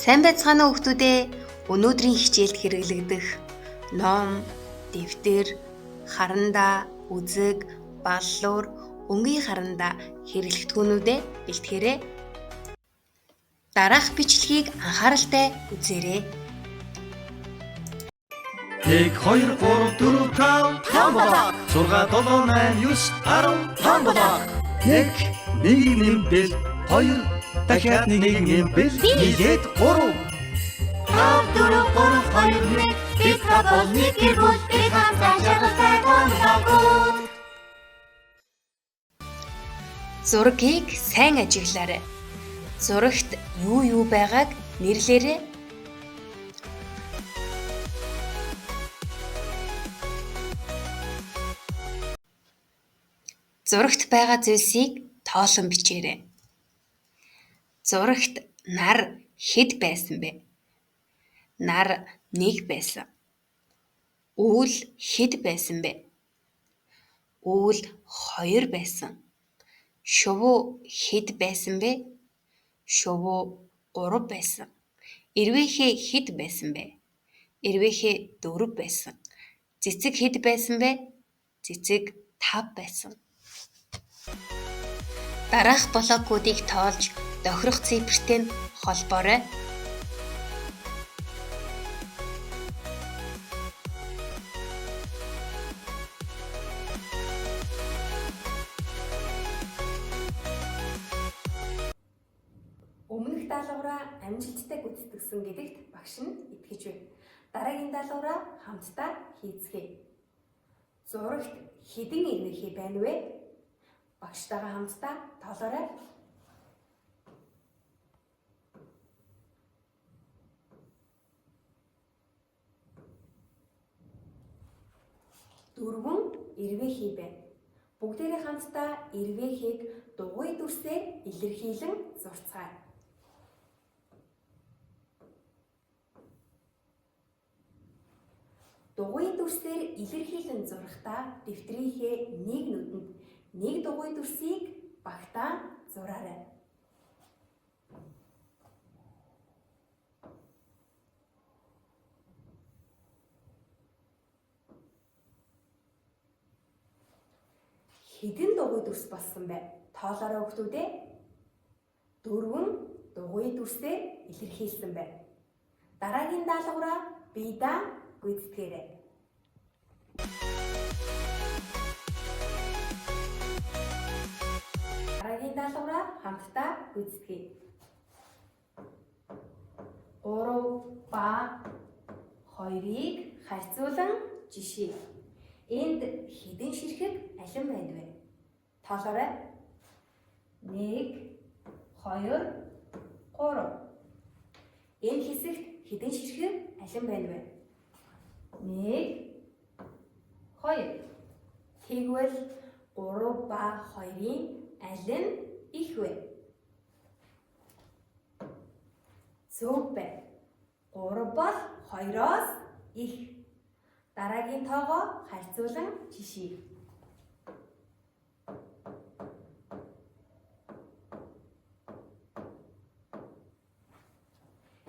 Сайн байцгаана уу хүүхдүүдээ. Өнөөдрийн хичээлд хэрэглэгдэх ном, дэвтэр, харандаа, үзэг, баллуур, өнгийн харандаа хэрэглэгдэхүүнүүдээ бэлтгэрэй. Дараах бичлэгийг анхааралтай үзээрэй. 1 2 3 4 5 5 болоо 6 7 8 9 10 5 болоо 1 1 нэмбэл 2 дахиад 1 нэмбэл нийлээд 3 5 4 3 2 1 бид хапол нэг гэр бүл бид хамтдаа жаргалтай томлоогүй. Зургийг сайн ажиглаарай. Зурагт юу байгааг нэрлээрэй. Зурагт байгаа зүйлсийг тоолон бичээрэй. Зурагт нар хэд байсан бэ? Нар 1 байсан. Үүл хэд байсан бэ? Үүл 2 байсан. Шувуу хэд байсан бэ? Шувуу 3 байсан. Эрвээхээ хэд байсан бэ? Эрвээхээ 4 байсан. Цэцэг хэд байсан бэ? Цэцэг 5 байсан. Дараах блокуудыг тоолж тохирох цифртэй нь холбоорой. Өмнөх даалгавраа амжилттай гүйцэтгсэн гэдэгт багш нь итгэж байна. Дараагийн даалгавраа хамтдаа хийцгээе. Зурагт хэдэн эрвээхэй байна вэ? Багштайгаа хамтдаа тоолоорой. Дөрвөн эрвээхий байна. Бүгдээрээ хамтдаа эрвээхийг дугуй дүрсээр илэрхийлэн зурцгаая. Дугуй дүрсээр илэрхийлэн зурхдаа дэвтрийнхээ нэг нүдэнд нэг дугуй дүрсийг багтаан зураарай. Хэдэн дугуй дүрс болсон бэ? Тоолоорой хүүхдүүдээ. 4 дугуй дүрсээр илэрхийлсэн байна. Дараагийн даалгавраа биедан гүйцэтгээрэй. Дараагийн даалгавраа хамтдаа гүйцэтгэе. 3 ба 2-ыг харьцуулан жишээ. Энд хэдэн ширхэг алин байна вэ? Тоолоорой. 1 2 3. Энэ хэсэгт хэдэн ширхэг алин байна вэ? 1 2. Тэгвэл 3 ба 2-ын алин их вэ? Зөв байна. 3 бол 2-оос их. Дараагийн тоогоо харьцуулан жишээ.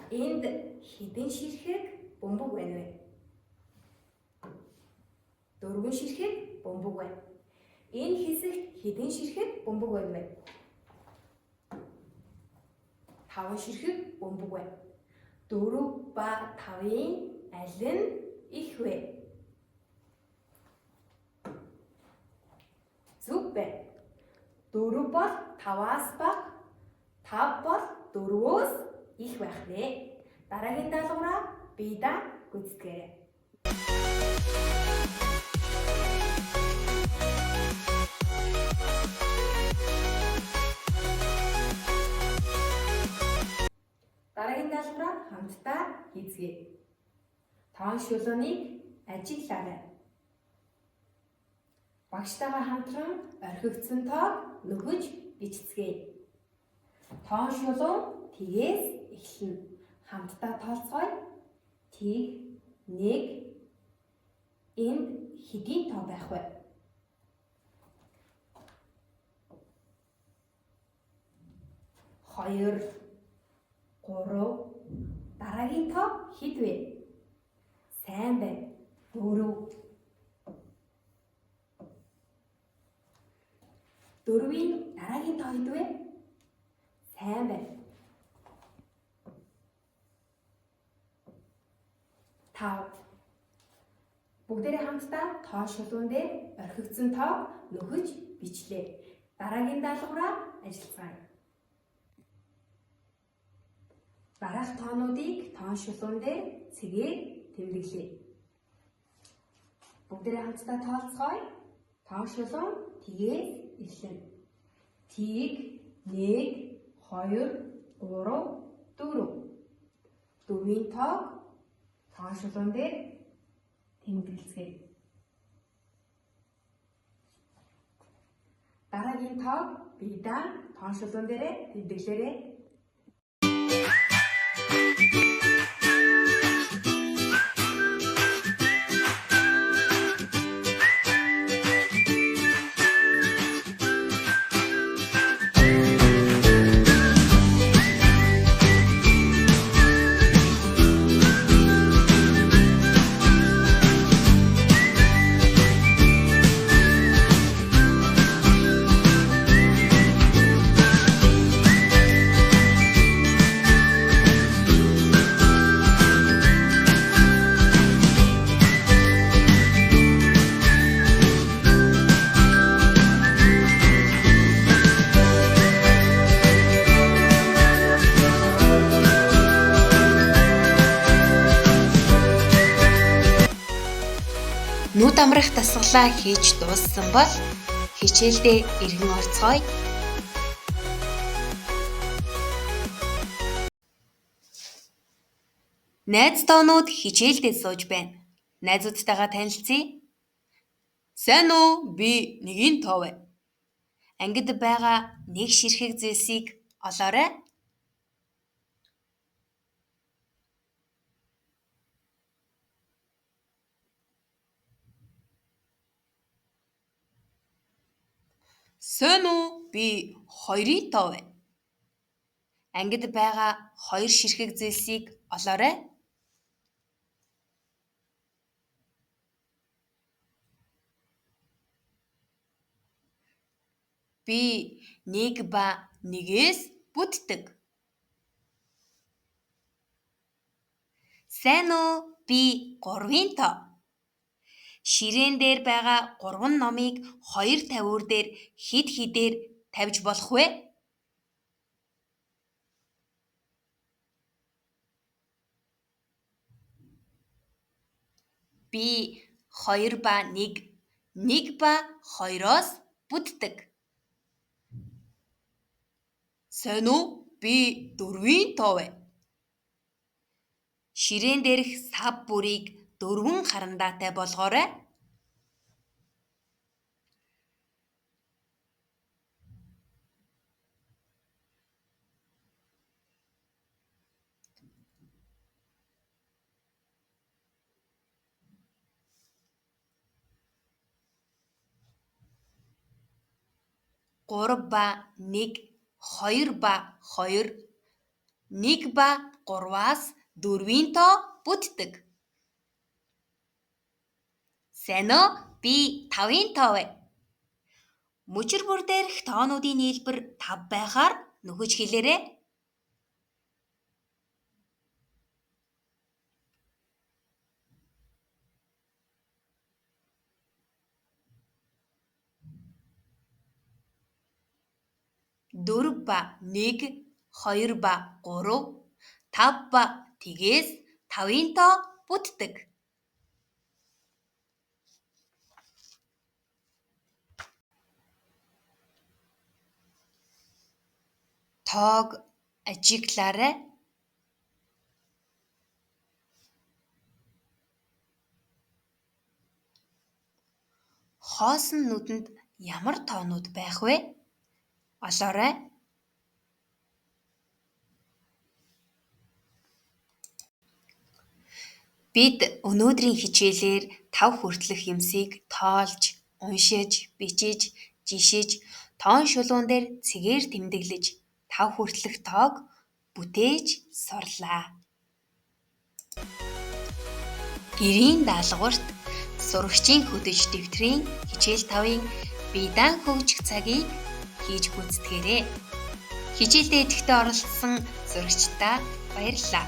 Энд хэдэн ширхэг бөмбөг байна вэ? 4 ширхэг бөмбөг байна. Энэ хэсэгт хэдэн ширхэг бөмбөг байна вэ? 5 ширхэг бөмбөг байна. 4 ба 5-ын алин их вэ? Зөв байна. 4 бол 5-аас бага, 5 бол 4-өөс их байх нэ. Дараагийн даалгавраа биедан гүйцэтгээрэй. Дараагийн даалгавраа хамтдаа хийцгээе. Тоон шулууныг ажиглаарай. Багштайгаа хамтран орхигдсон тоог нөгөж бичцгээе. Тоон шулуун тгээс эхэлнэ. Хамтдаа тооцгоё. Тэг 1. Энд хэдийн тоо байх вэ? 2 3 Дараагийн тоо хэд вэ? Сайн байна. 4. 4-ийн дараагийн тоо хэд вэ? Сайн байна. 5. Бүгдээрээ хамтдаа тоо шулуун дээр орхигдсон тоог нөхөж бичлээ. Дараагийн даалгавраа ажиллацгаая. Дараах тоонуудыг тоон шулуун дээр цэгээр тэмдэглэе. Бүгдээрээ хамтдаа тооцгоё. Тоон шулуун тгээс эхэлнэ. Тийг 1, 2, 3, 4. 4-ийн тоог тоон шулуун дээр тэмдэглэцгээе. Дараагийн тоог биедан тоон шулуун дээр тэмдэглээрэй. Нүд амрах дасгалаа хийж дууссан бол хичээлдээ эргэн орцгоё. Найз тоонууд хичээлдээ сууж байна. Найзуудтайгаа танилцъя. Сайн уу? Би 1-ийн тоо бай. Ангид байгаа нэг ширхэг зүйлсийг олоорой. Сайн уу? Би 2-ийн тоо бай. Ангид байгаа 2 ширхэг зүйлсийг олоорой. Би 1 ба 1-ээс бүтдэг. Сайн уу? Би 3-ийн тоо. Ширээн дээр байгаа 3 номыг 2 тавиур дээр хэд хэдээр тавьж болох вэ? Би 2 ба 1, 1 ба 2-оос бүтдэг. Сайн уу? Би 4-ийн тоо бай. Ширээн дээрх сав бүрийг 4 харандаатай болгоорой. Гурав ба 1, 2 ба 2, 1 ба 3-аас 4-ийн тоо бүтдэг. Сайн уу? Би 5-ийн тоо бай. Мөчир бүр дээрх тоонуудын нийлбэр 5 байхаар нөхөж хэлээрэй. Дөрв ба 1, 2 ба 3, 5 ба тгээс 5-ийн тоо бүтдэг. Тоог ажиглаарай. Хоосон нүдэнд ямар тоонууд байх вэ? Олоорой. Бид өнөөдрийн хичээлээр 5 хүртэлх юмсыг тоолж, уншиж, бичиж, жишиж, тоон шулуун дээр цэгээр тэмдэглэж, 5 хүртэлх тоог бүтээж сурлаа. Гэрийн даалгаварт сурагчийн хөдөж дэвтрийн хичээл 5-ын бие даан хөгжих цагийг хийж гүйцэтгээрэй. Хичээлдээ идэвхтэй оролцсон сурагчдаа баярлалаа.